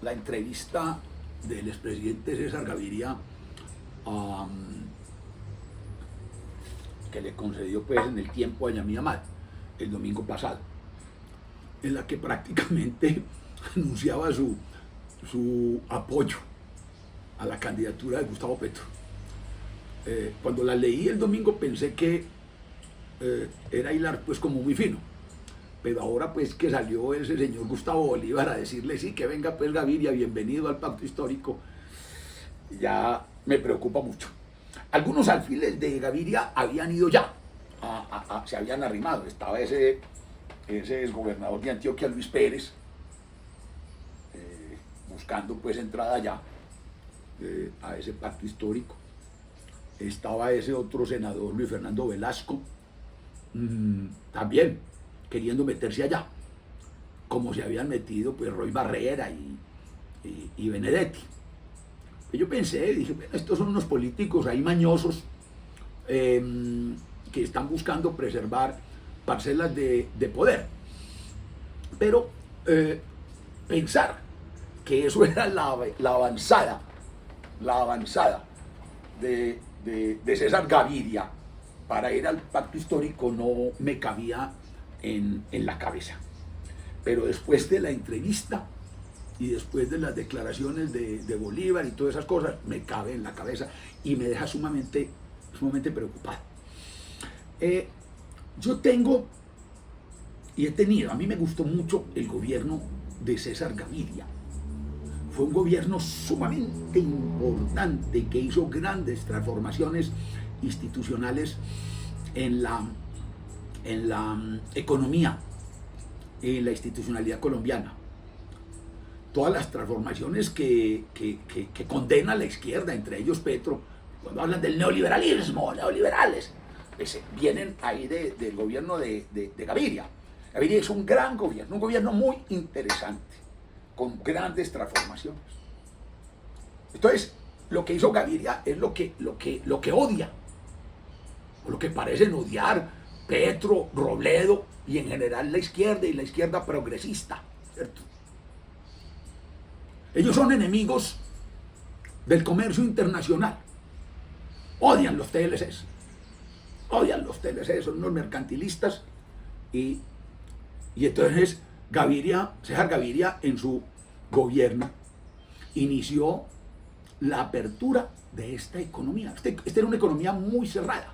la entrevista del expresidente César Gaviria que le concedió pues en el tiempo a Yamil Amad el domingo pasado, en la que prácticamente anunciaba su apoyo a la candidatura de Gustavo Petro. Cuando la leí el domingo pensé que era hilar pues como muy fino, pero ahora pues que salió ese señor Gustavo Bolívar a decirle sí, que venga pues Gaviria, bienvenido al pacto histórico, ya me preocupa mucho. Algunos alfiles de Gaviria habían ido ya, se habían arrimado. Estaba ese exgobernador de Antioquia, Luis Pérez, buscando pues entrada ya a ese pacto histórico. Estaba ese otro senador, Luis Fernando Velasco, también queriendo meterse allá, como se habían metido pues Roy Barrera y Benedetti. Yo pensé, dije, bueno, estos son unos políticos ahí mañosos que están buscando preservar parcelas de poder. Pero pensar que eso era la avanzada de César Gaviria para ir al pacto histórico no me cabía en la cabeza. Pero después de la entrevista y después de las declaraciones de Bolívar y todas esas cosas, me cabe en la cabeza y me deja sumamente preocupado. Yo tengo y he tenido, a mí me gustó mucho el gobierno de César Gaviria. Fue un gobierno sumamente importante que hizo grandes transformaciones institucionales en la economía, en la institucionalidad colombiana. Todas las transformaciones que condena la izquierda, entre ellos Petro, cuando hablan del neoliberalismo, neoliberales, vienen ahí del gobierno de Gaviria. Gaviria es un gran gobierno, un gobierno muy interesante, con grandes transformaciones. Entonces, lo que hizo Gaviria es lo que odia, o lo que parecen odiar Petro, Robledo y en general la izquierda y la izquierda progresista, ¿cierto? Ellos son enemigos del comercio internacional. Odian los TLCs. Son unos mercantilistas. Y entonces César Gaviria en su gobierno inició la apertura de esta economía. Esta era una economía muy cerrada.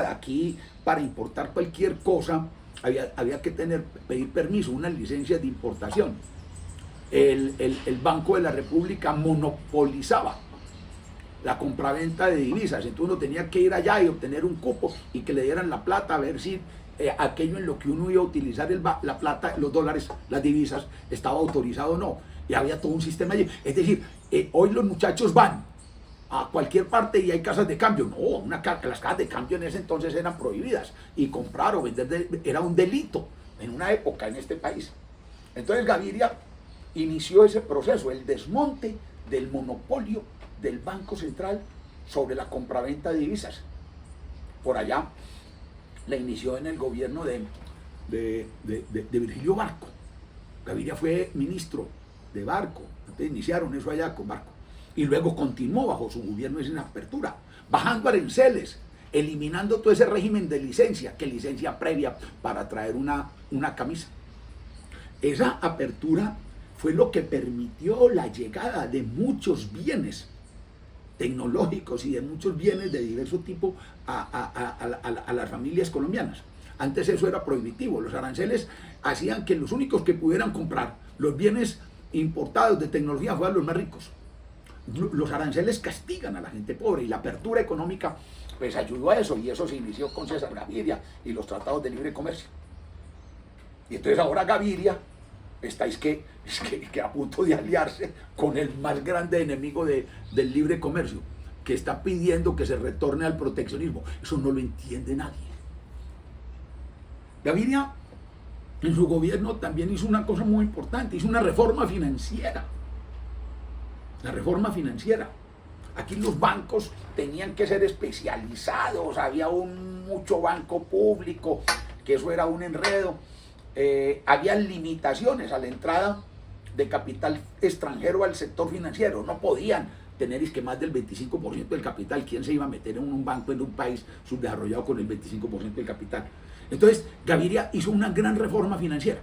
Aquí, para importar cualquier cosa, había que pedir permiso, una licencia de importación. El Banco de la República monopolizaba la compraventa de divisas, entonces uno tenía que ir allá y obtener un cupo y que le dieran la plata a ver si aquello en lo que uno iba a utilizar la plata, los dólares, las divisas, estaba autorizado o no. Y había todo un sistema allí. Es decir, hoy los muchachos van a cualquier parte y hay casas de cambio. No, las casas de cambio en ese entonces eran prohibidas y comprar o vender era un delito en una época en este país. Entonces Gaviria inició ese proceso, el desmonte del monopolio del Banco Central sobre la compraventa de divisas. Por allá la inició en el gobierno de Virgilio Barco. Gaviria fue ministro de Barco, entonces iniciaron eso allá con Barco. Y luego continuó bajo su gobierno esa apertura, bajando aranceles, eliminando todo ese régimen de licencia, que licencia previa para traer una camisa. Esa apertura fue lo que permitió la llegada de muchos bienes tecnológicos y de muchos bienes de diverso tipo a las familias colombianas. Antes eso era prohibitivo, los aranceles hacían que los únicos que pudieran comprar los bienes importados de tecnología fueran los más ricos. Los aranceles castigan a la gente pobre y la apertura económica pues ayudó a eso, y eso se inició con César Gaviria y los tratados de libre comercio. Y entonces ahora Gaviria estáis que a punto de aliarse con el más grande enemigo del libre comercio, que está pidiendo que se retorne al proteccionismo. Eso no lo entiende nadie. Gaviria en su gobierno también hizo una cosa muy importante, hizo una reforma financiera. La reforma financiera. Aquí los bancos tenían que ser especializados, había mucho banco público, que eso era un enredo. Había limitaciones a la entrada de capital extranjero al sector financiero. No podían tener es que más del 25% del capital. ¿Quién se iba a meter en un banco en un país subdesarrollado con el 25% del capital? Entonces, Gaviria hizo una gran reforma financiera.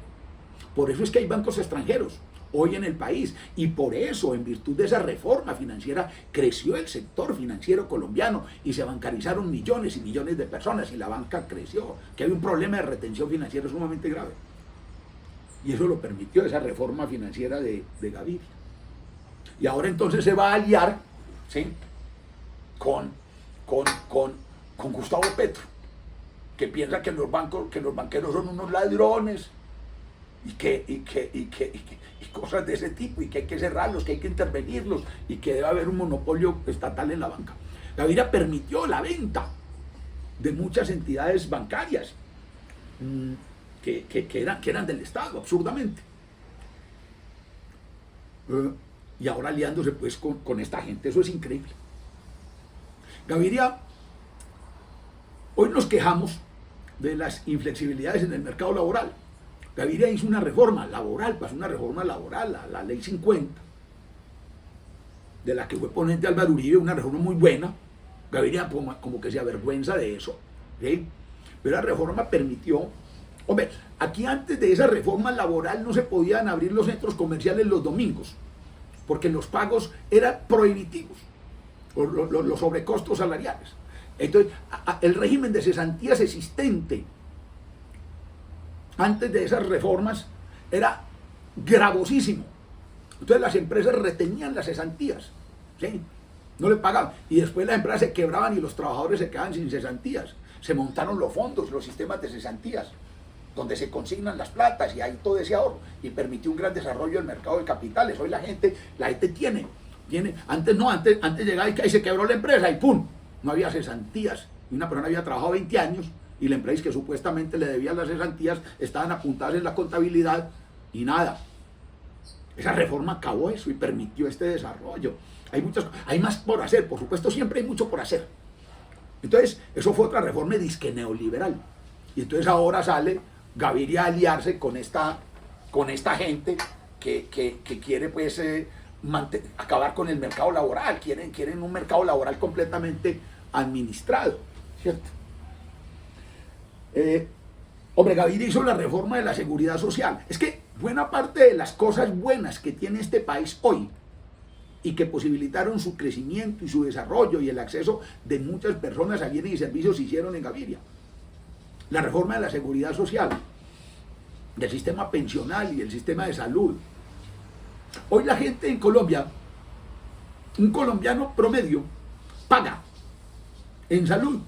Por eso es que hay bancos extranjeros hoy en el país, y por eso, en virtud de esa reforma financiera, creció el sector financiero colombiano y se bancarizaron millones y millones de personas y la banca creció, que hay un problema de retención financiera sumamente grave. Y eso lo permitió esa reforma financiera de Gaviria. Y ahora entonces se va a aliar, ¿sí?, con Gustavo Petro, que piensa que los banqueros son unos ladrones y cosas de ese tipo, y que hay que cerrarlos, que hay que intervenirlos, y que debe haber un monopolio estatal en la banca. Gaviria permitió la venta de muchas entidades bancarias que eran del Estado, absurdamente. Y ahora aliándose pues con esta gente, eso es increíble. Gaviria, hoy nos quejamos de las inflexibilidades en el mercado laboral. Gaviria hizo una reforma laboral, pasó una reforma laboral, la ley 50, de la que fue ponente Álvaro Uribe, una reforma muy buena. Gaviria como que se avergüenza de eso, ¿sí? Pero la reforma permitió, hombre, aquí antes de esa reforma laboral no se podían abrir los centros comerciales los domingos, porque los pagos eran prohibitivos, los sobrecostos salariales. Entonces, el régimen de cesantías existente antes de esas reformas era gravosísimo. Entonces las empresas retenían las cesantías, ¿sí?, no le pagaban, y después las empresas se quebraban y los trabajadores se quedaban sin cesantías. Se montaron los fondos, los sistemas de cesantías, donde se consignan las platas y hay todo ese ahorro, y permitió un gran desarrollo del mercado de capitales. Hoy la gente tiene, antes llegaba y ahí se quebró la empresa y ¡pum!, no había cesantías, y una persona había trabajado 20 años y la empresa que supuestamente le debían las cesantías estaban apuntadas en la contabilidad y nada. Esa reforma acabó eso y permitió este desarrollo. Hay más por hacer, por supuesto, siempre hay mucho por hacer. Entonces, eso fue otra reforma disque neoliberal. Y entonces ahora sale Gaviria a aliarse con esta gente que quiere pues acabar con el mercado laboral, quieren un mercado laboral completamente administrado, ¿cierto? Hombre, Gaviria hizo la reforma de la seguridad social. Es que buena parte de las cosas buenas que tiene este país hoy y que posibilitaron su crecimiento y su desarrollo y el acceso de muchas personas a bienes y servicios se hicieron en Gaviria. La reforma de la seguridad social, del sistema pensional y el sistema de salud. Hoy la gente en Colombia, un colombiano promedio, paga en salud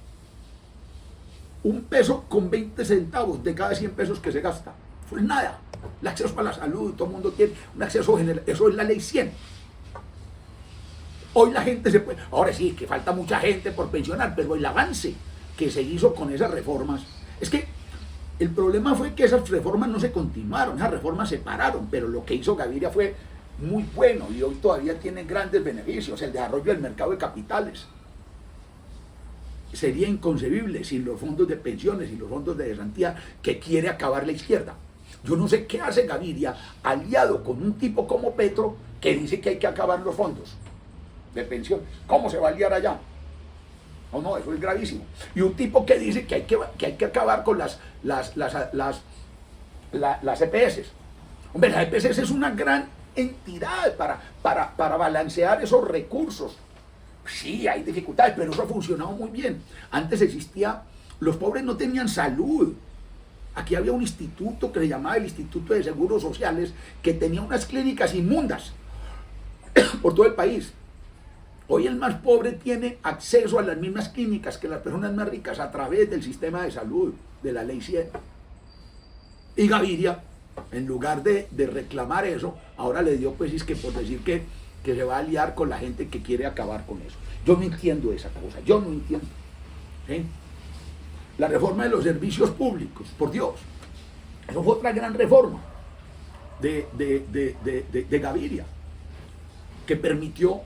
1 peso con 20 centavos de cada 100 pesos que se gasta. Pues nada, el acceso a la salud, todo el mundo tiene un acceso general, eso es la ley 100. Hoy la gente se puede, ahora sí, que falta mucha gente por pensionar, pero el avance que se hizo con esas reformas, es que el problema fue que esas reformas no se continuaron, esas reformas se pararon, pero lo que hizo Gaviria fue muy bueno y hoy todavía tiene grandes beneficios, el desarrollo del mercado de capitales. Sería inconcebible sin los fondos de pensiones y los fondos de cesantía que quiere acabar la izquierda. Yo no sé qué hace Gaviria aliado con un tipo como Petro que dice que hay que acabar los fondos de pensiones. ¿Cómo se va a aliar allá? No, eso es gravísimo. Y un tipo que dice que hay que acabar con las EPS. Hombre, las EPS es una gran entidad para balancear esos recursos. Sí, hay dificultades, pero eso ha funcionado muy bien. Antes existía, los pobres no tenían salud. Aquí había un instituto que se llamaba el Instituto de Seguros Sociales, que tenía unas clínicas inmundas por todo el país. Hoy el más pobre tiene acceso a las mismas clínicas que las personas más ricas a través del sistema de salud, de la ley 100. Y Gaviria, en lugar de reclamar eso, ahora le dio pues es que por decir que se va a aliar con la gente que quiere acabar con eso. Yo no entiendo esa cosa, yo no entiendo. ¿Sí? La reforma de los servicios públicos, por Dios, eso fue otra gran reforma de Gaviria, que permitió,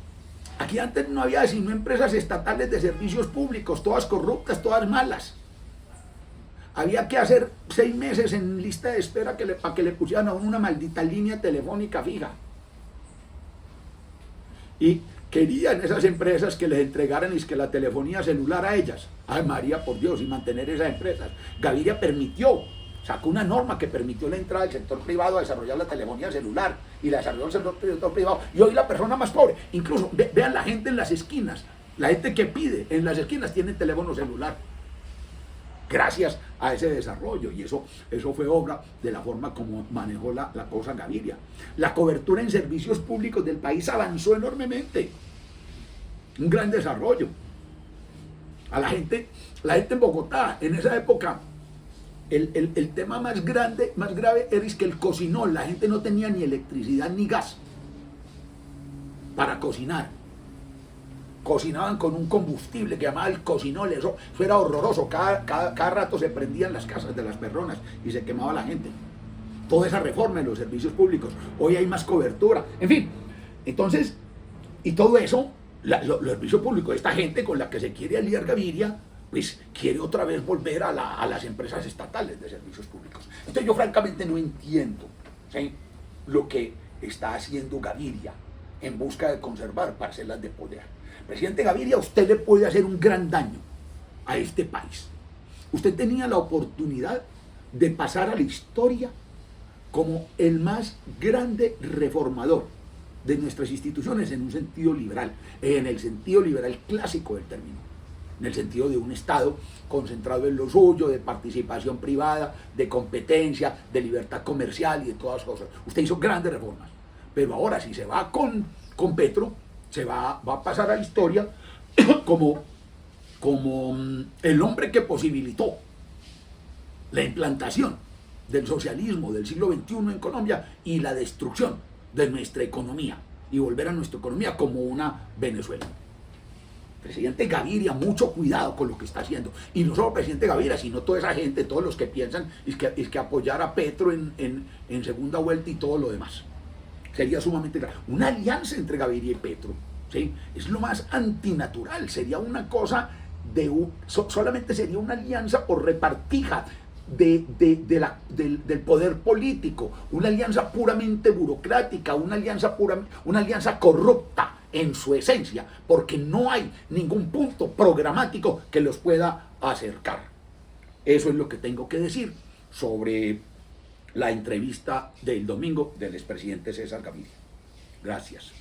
aquí antes no había sino empresas estatales de servicios públicos, todas corruptas, todas malas. había que hacer 6 meses en lista de espera para que le pusieran a uno una maldita línea telefónica fija. Y querían esas empresas que les entregaran que la telefonía celular a ellas. Ay María, por Dios, y mantener esas empresas. Gaviria sacó una norma que permitió la entrada del sector privado a desarrollar la telefonía celular y la desarrolló el sector privado. Y hoy la persona más pobre, incluso vean la gente en las esquinas, la gente que pide en las esquinas tiene teléfono celular. Gracias a ese desarrollo, y eso fue obra de la forma como manejó la cosa Gaviria. La cobertura en servicios públicos del país avanzó enormemente, un gran desarrollo. A la gente en Bogotá, en esa época, el tema más grave era que el cocinol, la gente no tenía ni electricidad ni gas para cocinar. Cocinaban con un combustible que llamaba el cocinol, eso era horroroso, cada rato se prendían las casas de las personas y se quemaba la gente. Toda esa reforma en los servicios públicos, hoy hay más cobertura, en fin, entonces, y todo eso, los servicios públicos, esta gente con la que se quiere aliar Gaviria, pues quiere otra vez volver a las empresas estatales de servicios públicos. Entonces yo francamente no entiendo, ¿sí?, lo que está haciendo Gaviria en busca de conservar parcelas de poder. Presidente Gaviria, usted le puede hacer un gran daño a este país. Usted tenía la oportunidad de pasar a la historia como el más grande reformador de nuestras instituciones en un sentido liberal, en el sentido liberal clásico del término, en el sentido de un Estado concentrado en lo suyo, de participación privada, de competencia, de libertad comercial y de todas las cosas. Usted hizo grandes reformas, pero ahora si se va con Petro, va a pasar a la historia como el hombre que posibilitó la implantación del socialismo del siglo XXI en Colombia y la destrucción de nuestra economía y volver a nuestra economía como una Venezuela. Presidente Gaviria, mucho cuidado con lo que está haciendo. Y no solo presidente Gaviria, sino toda esa gente, todos los que piensan es que apoyar a Petro en segunda vuelta y todo lo demás. Sería sumamente grave. Una alianza entre Gaviria y Petro, ¿sí?, es lo más antinatural. Sería una cosa solamente sería una alianza por repartija del poder político, una alianza puramente burocrática, una alianza corrupta en su esencia, porque no hay ningún punto programático que los pueda acercar. Eso es lo que tengo que decir sobre la entrevista del domingo del expresidente César Gaviria. Gracias.